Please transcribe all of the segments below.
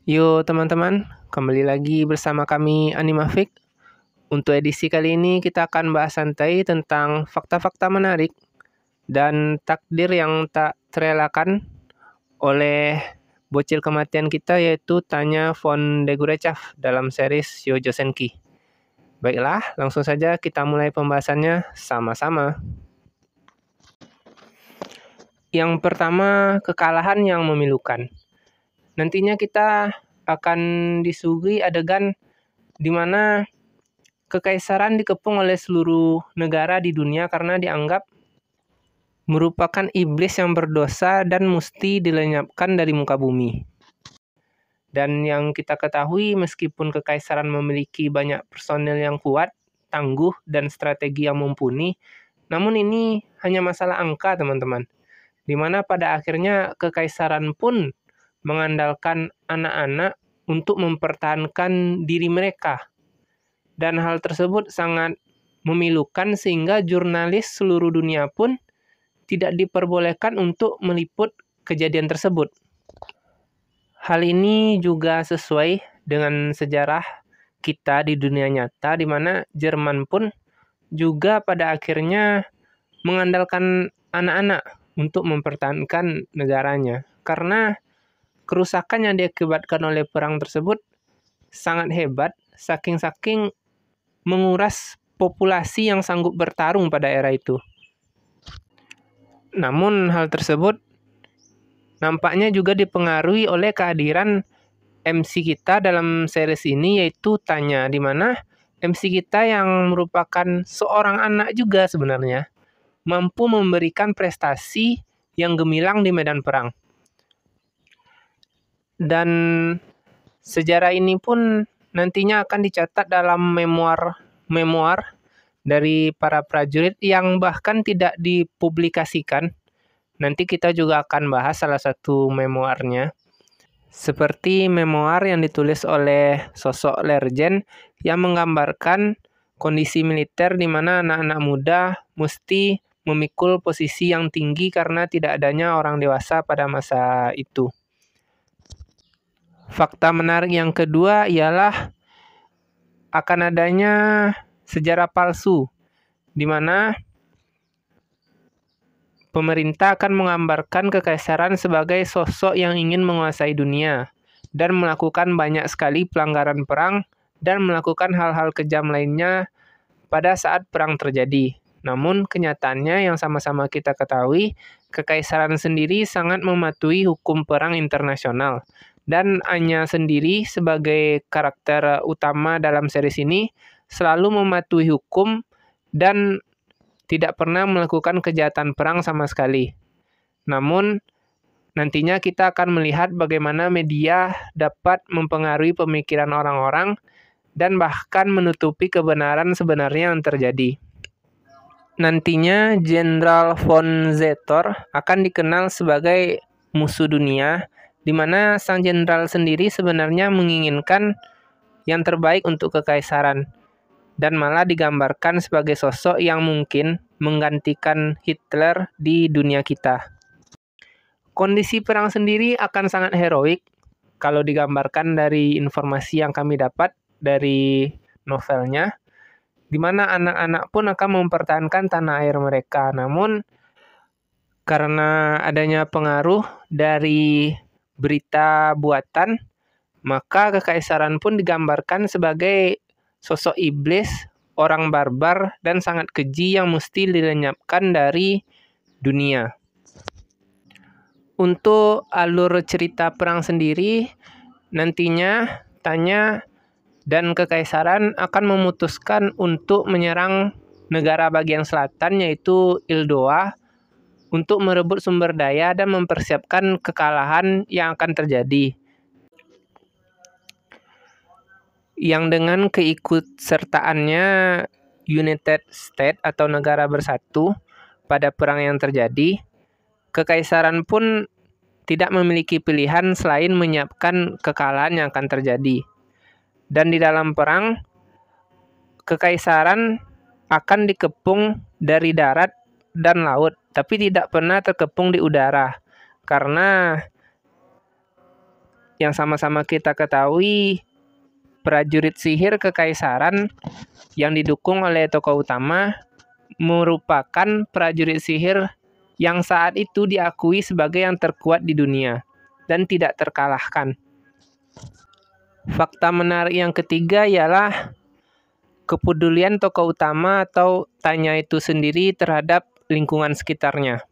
Yo teman-teman, kembali lagi bersama kami Animafik. Untuk edisi kali ini kita akan bahas santai tentang fakta-fakta menarik dan takdir yang tak terelakkan oleh bocil kematian kita, yaitu Tanya von Degurechav dalam series Yo Josenki. Baiklah, langsung saja kita mulai pembahasannya sama-sama. Yang pertama, kekalahan yang memilukan. Nantinya kita akan disuguhi adegan di mana kekaisaran dikepung oleh seluruh negara di dunia karena dianggap merupakan iblis yang berdosa dan mesti dilenyapkan dari muka bumi. Dan yang kita ketahui, meskipun kekaisaran memiliki banyak personel yang kuat, tangguh, dan strategi yang mumpuni, namun ini hanya masalah angka, teman-teman. Di mana pada akhirnya kekaisaran pun mengandalkan anak-anak untuk mempertahankan diri mereka. Dan hal tersebut sangat memilukan sehingga jurnalis seluruh dunia pun tidak diperbolehkan untuk meliput kejadian tersebut. Hal ini juga sesuai dengan sejarah kita di dunia nyata, di mana Jerman pun juga pada akhirnya mengandalkan anak-anak untuk mempertahankan negaranya. Karena kerusakan yang diakibatkan oleh perang tersebut sangat hebat, saking-saking menguras populasi yang sanggup bertarung pada era itu. Namun hal tersebut nampaknya juga dipengaruhi oleh kehadiran MC kita dalam series ini, yaitu Tanya, di mana MC kita yang merupakan seorang anak juga sebenarnya mampu memberikan prestasi yang gemilang di medan perang. Dan sejarah ini pun nantinya akan dicatat dalam memoir dari para prajurit yang bahkan tidak dipublikasikan. Nanti kita juga akan bahas salah satu memoirnya. Seperti memoir yang ditulis oleh sosok Lerjen yang menggambarkan kondisi militer di mana anak-anak muda mesti memikul posisi yang tinggi karena tidak adanya orang dewasa pada masa itu. Fakta menarik yang kedua ialah akan adanya sejarah palsu, di mana pemerintah akan menggambarkan kekaisaran sebagai sosok yang ingin menguasai dunia dan melakukan banyak sekali pelanggaran perang dan melakukan hal-hal kejam lainnya pada saat perang terjadi. Namun kenyataannya yang sama-sama kita ketahui, kekaisaran sendiri sangat mematuhi hukum perang internasional. Dan Anya sendiri sebagai karakter utama dalam series ini selalu mematuhi hukum dan tidak pernah melakukan kejahatan perang sama sekali. Namun, nantinya kita akan melihat bagaimana media dapat mempengaruhi pemikiran orang-orang dan bahkan menutupi kebenaran sebenarnya yang terjadi. Nantinya, Jenderal von Zetor akan dikenal sebagai musuh dunia, di mana sang jenderal sendiri sebenarnya menginginkan yang terbaik untuk kekaisaran, dan malah digambarkan sebagai sosok yang mungkin menggantikan Hitler di dunia kita. Kondisi perang sendiri akan sangat heroik kalau digambarkan dari informasi yang kami dapat dari novelnya, di mana anak-anak pun akan mempertahankan tanah air mereka. Namun, karena adanya pengaruh dari berita buatan, maka kekaisaran pun digambarkan sebagai sosok iblis, orang barbar, dan sangat keji yang mesti dilenyapkan dari dunia. Untuk alur cerita perang sendiri, nantinya Tanya dan kekaisaran akan memutuskan untuk menyerang negara bagian selatan, yaitu Ildoa, untuk merebut sumber daya dan mempersiapkan kekalahan yang akan terjadi. Yang dengan keikutsertaannya United States atau negara bersatu pada perang yang terjadi, kekaisaran pun tidak memiliki pilihan selain menyiapkan kekalahan yang akan terjadi. Dan di dalam perang, kekaisaran akan dikepung dari darat dan laut, tapi tidak pernah terkepung di udara. Karena yang sama-sama kita ketahui, prajurit sihir kekaisaran yang didukung oleh tokoh utama merupakan prajurit sihir yang saat itu diakui sebagai yang terkuat di dunia dan tidak terkalahkan. Fakta menarik yang ketiga ialah kepedulian tokoh utama atau Tanya itu sendiri terhadap lingkungan sekitarnya.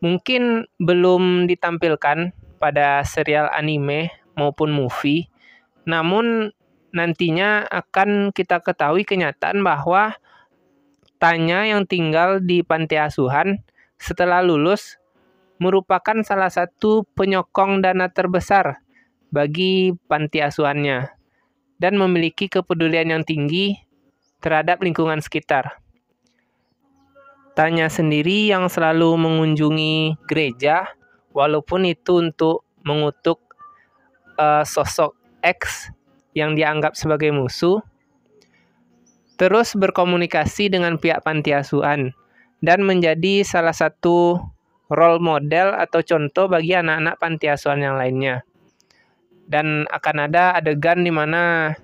Mungkin belum ditampilkan pada serial anime maupun movie, namun nantinya akan kita ketahui kenyataan bahwa Tanya yang tinggal di panti asuhan setelah lulus merupakan salah satu penyokong dana terbesar bagi panti asuhannya dan memiliki kepedulian yang tinggi terhadap lingkungan sekitar. Tanya sendiri yang selalu mengunjungi gereja, walaupun itu untuk mengutuk sosok X yang dianggap sebagai musuh, terus berkomunikasi dengan pihak panti asuhan dan menjadi salah satu role model atau contoh bagi anak-anak panti asuhan yang lainnya. Dan akan ada adegan di mana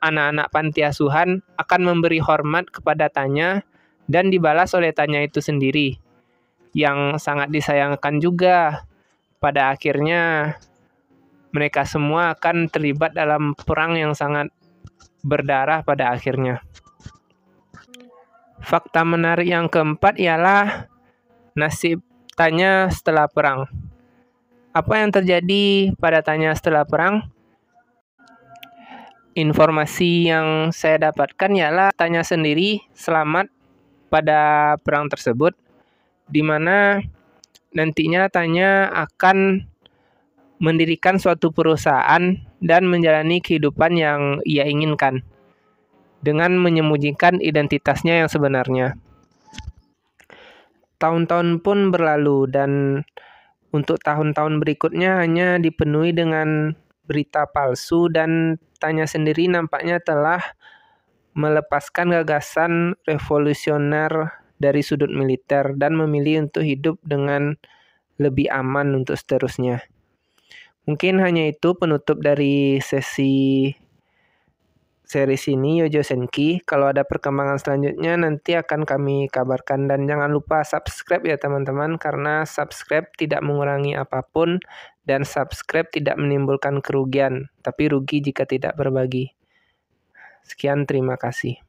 anak-anak panti asuhan akan memberi hormat kepada Tanya dan dibalas oleh Tanya itu sendiri, yang sangat disayangkan juga. Pada akhirnya mereka semua akan terlibat dalam perang yang sangat berdarah pada akhirnya. Fakta menarik yang keempat ialah nasib Tanya setelah perang. Apa yang terjadi pada Tanya setelah perang? Informasi yang saya dapatkan ialah Tanya sendiri selamat pada perang tersebut, di mana nantinya Tanya akan mendirikan suatu perusahaan dan menjalani kehidupan yang ia inginkan dengan menyembunyikan identitasnya yang sebenarnya. Tahun-tahun pun berlalu dan untuk tahun-tahun berikutnya hanya dipenuhi dengan berita palsu dan Tanya sendiri nampaknya telah melepaskan gagasan revolusioner dari sudut militer dan memilih untuk hidup dengan lebih aman untuk seterusnya. Mungkin hanya itu penutup dari sesi series ini Yojo Senki. Kalau ada perkembangan selanjutnya nanti akan kami kabarkan, dan jangan lupa subscribe ya teman-teman, karena subscribe tidak mengurangi apapun dan subscribe tidak menimbulkan kerugian, tapi rugi jika tidak berbagi. Sekian, terima kasih.